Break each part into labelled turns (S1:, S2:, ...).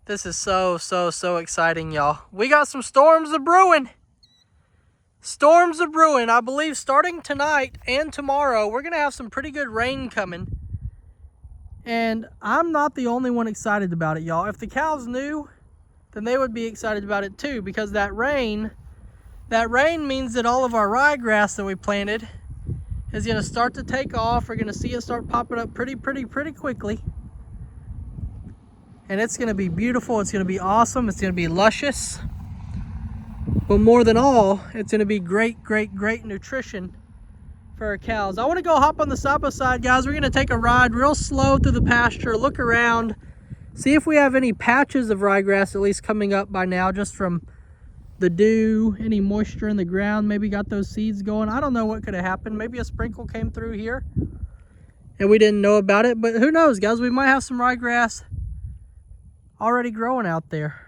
S1: This is so exciting, y'all. We got some storms a-brewing. Storms a-brewing. I believe starting tonight and tomorrow, we're going to have some pretty good rain coming. And I'm not the only one excited about it, y'all. If the cows knew, then they would be excited about it too, because that rain means that all of our ryegrass that we planted is going to start to take off. We're going to see it start popping up pretty quickly. And it's going to be beautiful. It's going to be awesome. It's going to be luscious. But more than all, it's going to be great nutrition for our cows. I want to go hop on the side by side, guys. We're going to take a ride real slow through the pasture, look around, see if we have any patches of ryegrass at least coming up by now, just from the dew, any moisture in the ground, maybe got those seeds going. I don't know what could have happened. Maybe a sprinkle came through here and we didn't know about it, but who knows, guys? We might have some ryegrass already growing out there.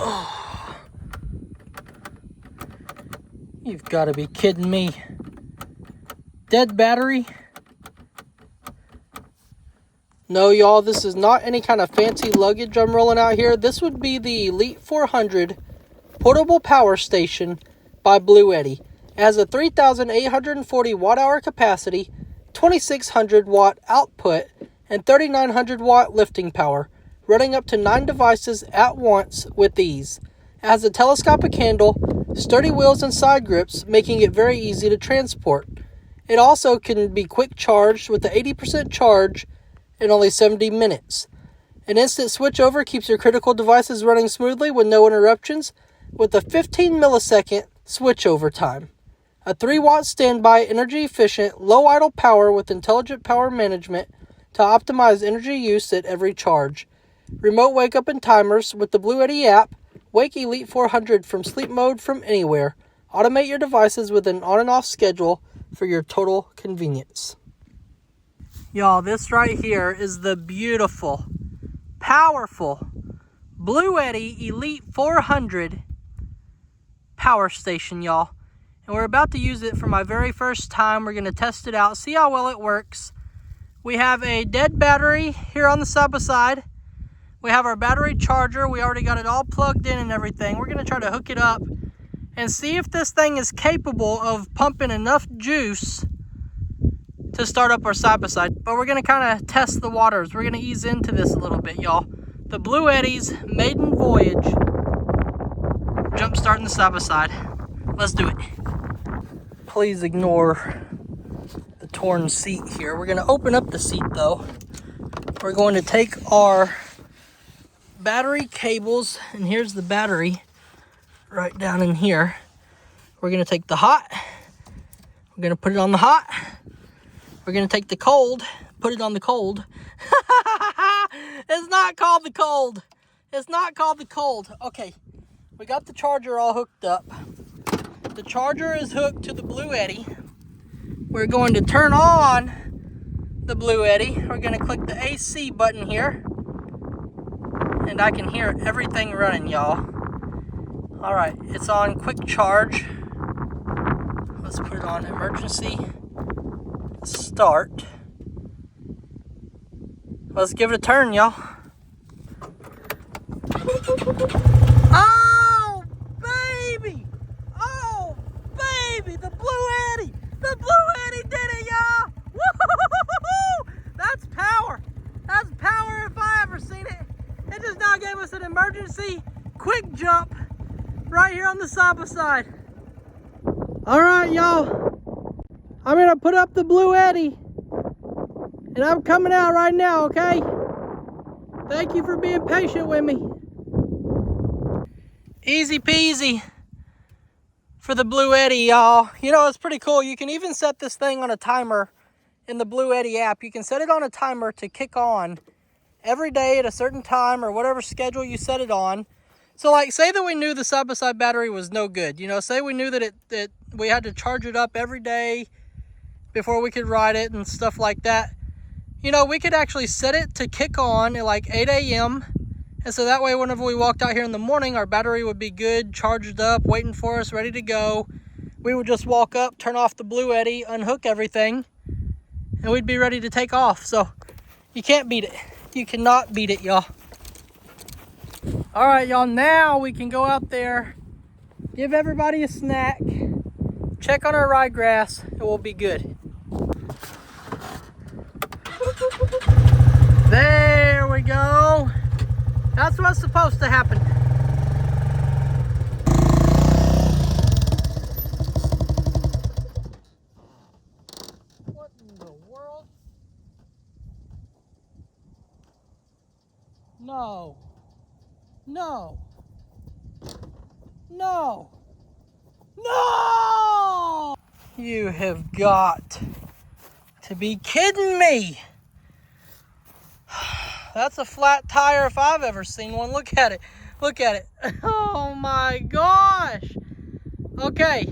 S1: Oh. You've got to be kidding me. Dead battery? No, y'all, this is not any kind of fancy luggage I'm rolling out here. This would be the Elite 400 Portable Power Station by Bluetti. It has a 3,840 watt-hour capacity, 2,600 watt output, and 3,900 watt lifting power, running up to 9 devices at once with ease. It has a telescopic handle, sturdy wheels and side grips, making it very easy to transport. It also can be quick charged with the 80% charge in only 70 minutes. An instant switchover keeps your critical devices running smoothly with no interruptions, with a 15 millisecond switchover time. A 3-watt standby, energy efficient, low idle power with intelligent power management to optimize energy use at every charge. Remote wake up and timers with the Bluetti app. Wake Elite 400 from sleep mode from anywhere. Automate your devices with an on and off schedule for your total convenience. Y'all, this right here is the beautiful, powerful Bluetti Elite 400 power station, y'all. And we're about to use it for my very first time. We're going to test it out, see how well it works. We have a dead battery here on the side by side. We have our battery charger. We already got it all plugged in and everything. We're going to try to hook it up and see if this thing is capable of pumping enough juice to start up our side by side. But we're going to kind of test the waters. We're going to ease into this a little bit, y'all. The Bluetti's maiden voyage. Jump starting the side by side. Let's do it. Please ignore the torn seat here. We're going to open up the seat though. We're going to take our battery cables, and here's the battery right down in here. We're going to take the hot. We're going to put it on the hot. We're going to take the cold, put it on the cold. It's not called the cold. It's not called the cold. Okay, we got the charger all hooked up. The charger is hooked to the Bluetti. We're going to turn on the Bluetti. We're going to click the AC button here. And I can hear everything running, y'all. All right, it's on quick charge. Let's put it on emergency start. Let's give it a turn, y'all. Oh, baby! Oh, baby! The Bluetti! The Bluetti did it, y'all! Woo-hoo-hoo-hoo-hoo! That's power! That's power if I ever seen it! It just now gave us an emergency quick jump right here on the side by side. All right, y'all. I'm gonna put up the Bluetti, and I'm coming out right now, okay? Thank you for being patient with me. Easy peasy for the Bluetti, y'all. You know, it's pretty cool. You can even set this thing on a timer in the Bluetti app. You can set it on a timer to kick on every day at a certain time or whatever schedule you set it on. So like, say that we knew the side-by-side battery was no good. You know, say we knew that we had to charge it up every day before we could ride it and stuff like that. You know, we could actually set it to kick on at like 8 a.m. And so that way, whenever we walked out here in the morning, our battery would be good, charged up, waiting for us, ready to go. We would just walk up, turn off the Bluetti, unhook everything, and we'd be ready to take off. So you can't beat it. You cannot beat it, y'all. All right, y'all, now we can go out there, give everybody a snack, check on our ryegrass, and we'll be good. There we go. That's what's supposed to happen. What in the world? No. No. No. No! You have got to be kidding me. That's a flat tire if I've ever seen one. Look at it. Look at it. Oh my gosh. Okay.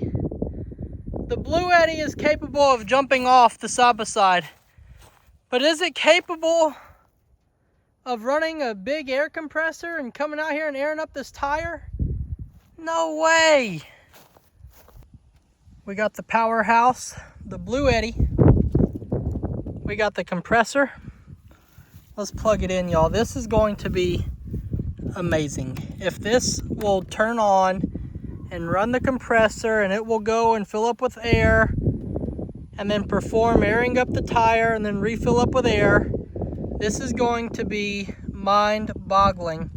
S1: The Bluetti is capable of jumping off the side by side. But is it capable of running a big air compressor and coming out here and airing up this tire? No way. We got the powerhouse, the Bluetti. We got the compressor. Let's plug it in, y'all. This is going to be amazing. If this will turn on and run the compressor and it will go and fill up with air and then perform airing up the tire and then refill up with air, this is going to be mind-boggling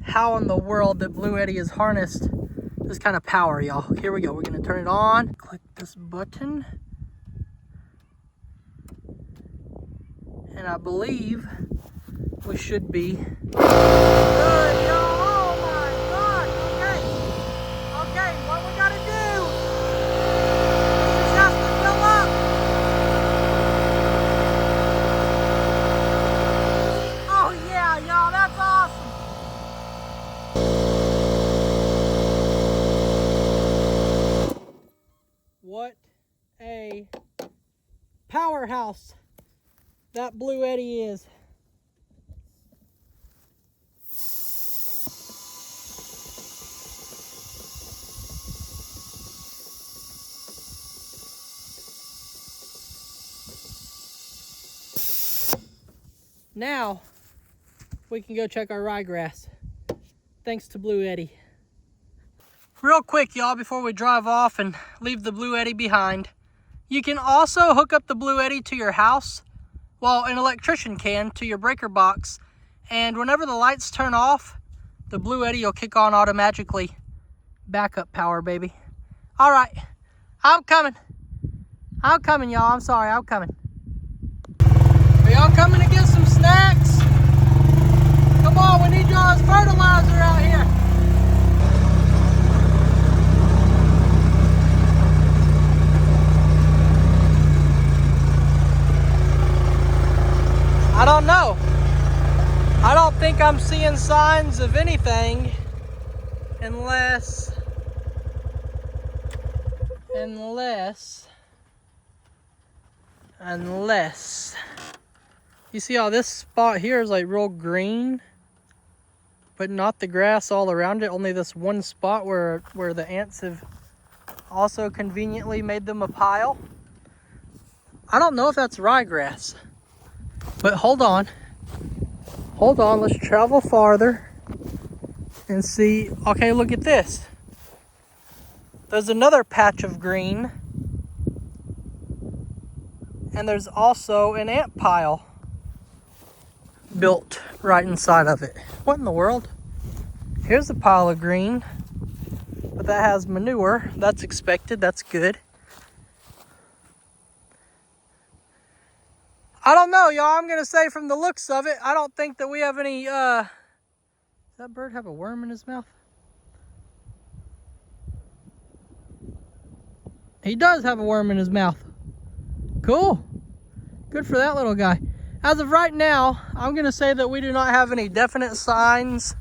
S1: how in the world that Bluetti has harnessed this kind of power, y'all. Here we go. We're going to turn it on. Click this button. And I believe we should be good, y'all. Oh my God. Okay. Okay, what we got to do is just to fill up. Oh yeah, y'all. That's awesome. What a powerhouse that Bluetti is. Now we can go check our ryegrass. Thanks to Bluetti. Real quick, y'all, before we drive off and leave the Bluetti behind, you can also hook up the Bluetti to your house. Well, an electrician can, to your breaker box. And whenever the lights turn off, the Bluetti will kick on automatically. Backup power, baby. All right, I'm coming. I'm coming, y'all. I'm sorry, I'm coming. Are y'all coming to get some snacks? Come on, we need y'all's fertilizer out here. I don't know. I don't think I'm seeing signs of anything unless you see how this spot here is like real green, but not the grass all around it, only this one spot where the ants have also conveniently made them a pile. I don't know if that's ryegrass. But hold on, let's travel farther and see. Okay, look at this. There's another patch of green, and there's also an ant pile built right inside of it. What in the world? Here's a pile of green, but that has manure. That's expected, that's good. I don't know, y'all. I'm gonna say from the looks of it, I don't think that we have any, does that bird have a worm in his mouth? He does have a worm in his mouth. Cool. Good for that little guy. As of right now, I'm gonna say that we do not have any definite signs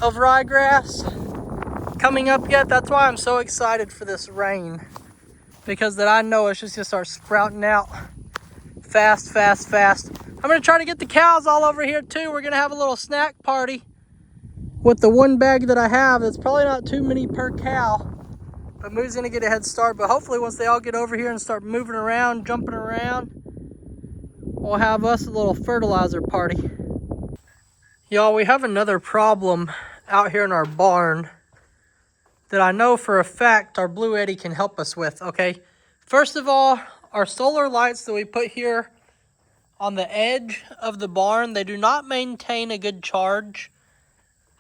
S1: of ryegrass coming up yet. That's why I'm so excited for this rain, because that I know it's just gonna start sprouting out. Fast, fast, fast. I'm gonna try to get the cows all over here too. We're gonna have a little snack party with the one bag that I have. That's probably not too many per cow, but Moo's gonna get a head start. But hopefully once they all get over here and start moving around, jumping around, we'll have us a little fertilizer party. Y'all, we have another problem out here in our barn that I know for a fact our Bluetti can help us with, okay? First of all, our solar lights that we put here on the edge of the barn, they do not maintain a good charge.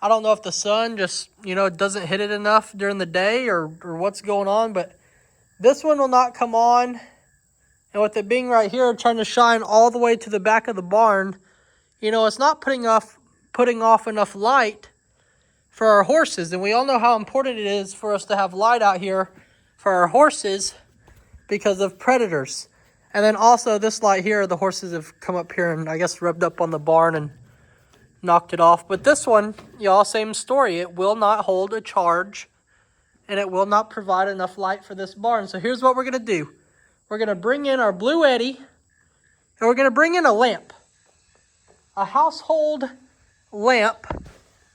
S1: I don't know if the sun just, doesn't hit it enough during the day or what's going on, but this one will not come on. And with it being right here, trying to shine all the way to the back of the barn, it's not putting off enough light for our horses. And we all know how important it is for us to have light out here for our horses because of predators. And then also this light here, the horses have come up here and I guess rubbed up on the barn and knocked it off. But this one, y'all, same story. It will not hold a charge and it will not provide enough light for this barn. So here's what we're going to do. We're going to bring in our Bluetti and we're going to bring in a lamp. A household lamp.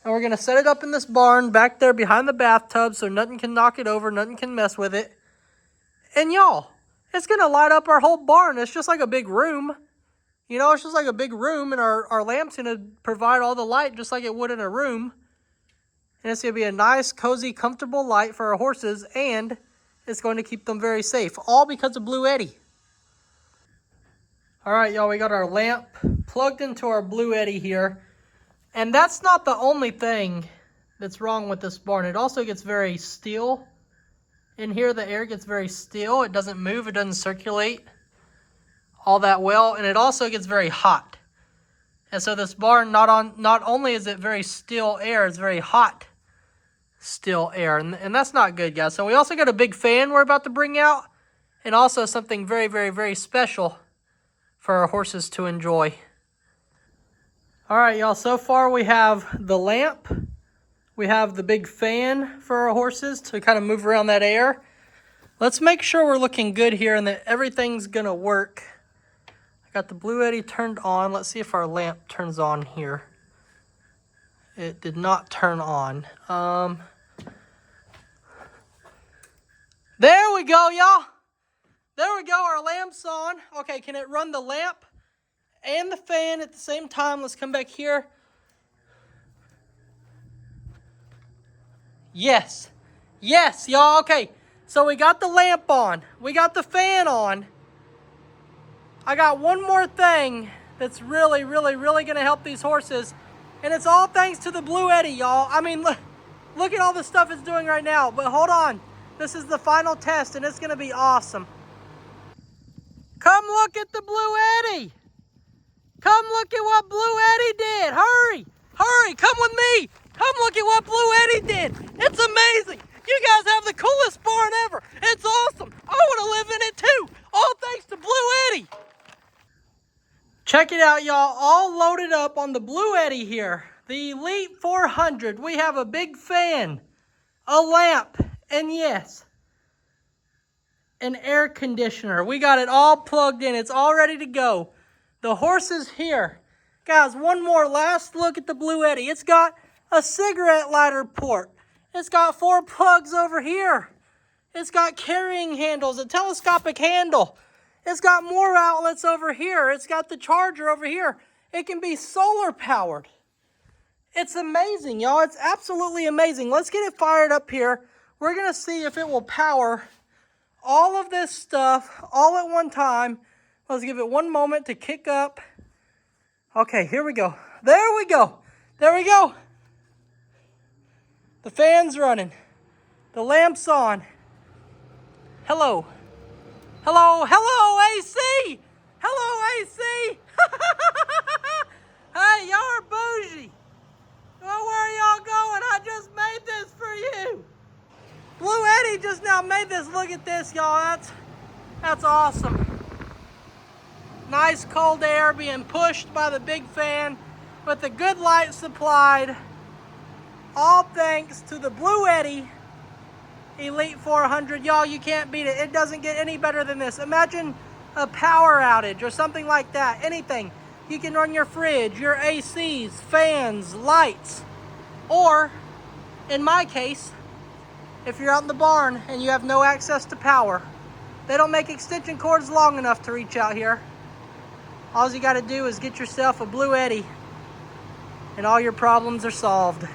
S1: And we're going to set it up in this barn back there behind the bathtub so nothing can knock it over, nothing can mess with it. And y'all, it's going to light up our whole barn. It's just like a big room. It's just like a big room, and our lamp's going to provide all the light just like it would in a room. And it's going to be a nice, cozy, comfortable light for our horses, and it's going to keep them very safe, all because of Bluetti. All right, y'all, we got our lamp plugged into our Bluetti here. And that's not the only thing that's wrong with this barn. It also gets very still. In here, the air gets very still. It doesn't move. It doesn't circulate all that well. And it also gets very hot. And so this barn, not only is it very still air, it's very hot still air. And that's not good, guys. So we also got a big fan we're about to bring out. And also something very, very, very special for our horses to enjoy. All right, y'all, so far we have the lamp. We have the big fan for our horses to kind of move around that air. Let's make sure we're looking good here and that everything's going to work. I got the Bluetti turned on. Let's see if our lamp turns on here. It did not turn on. There we go, y'all. There we go, our lamp's on. Okay, can it run the lamp and the fan at the same time? Let's come back here. Yes, y'all. Okay, so we got the lamp on. We got the fan on. I got one more thing that's really, really, really going to help these horses. And it's all thanks to the Bluetti, y'all. I mean, look at all the stuff it's doing right now. But hold on. This is the final test, and it's going to be awesome. Come look at the Bluetti. Come look at what Bluetti did. Hurry, come with me. Come look at what Bluetti did. It's amazing. You guys have the coolest barn ever. It's awesome. I want to live in it too. All thanks to Bluetti. Check it out, y'all. All loaded up on the Bluetti here. The Elite 400. We have a big fan, a lamp, and yes, an air conditioner. We got it all plugged in. It's all ready to go. The horse is here. Guys, one more last look at the Bluetti. It's got a cigarette lighter port. It's got 4 plugs over here. It's got carrying handles, a telescopic handle. It's got more outlets over here. It's got the charger over here. It can be solar powered. It's amazing, y'all. It's absolutely amazing. Let's get it fired up here. We're going to see if it will power all of this stuff all at one time. Let's give it one moment to kick up. Okay, here we go. There we go. There we go. The fan's running. The lamp's on. Hello. Hello, AC. Hello, AC. Hey, y'all are bougie. Well, where are y'all going? I just made this for you. Bluetti just now made this. Look at this, y'all. That's awesome. Nice cold air being pushed by the big fan with the good light supplied. All thanks to the Bluetti Elite 400. Y'all, you can't beat it. It doesn't get any better than this. Imagine a power outage or something like that. Anything. You can run your fridge, your ACs, fans, lights. Or, in my case, if you're out in the barn and you have no access to power, they don't make extension cords long enough to reach out here. All you got to do is get yourself a Bluetti and all your problems are solved.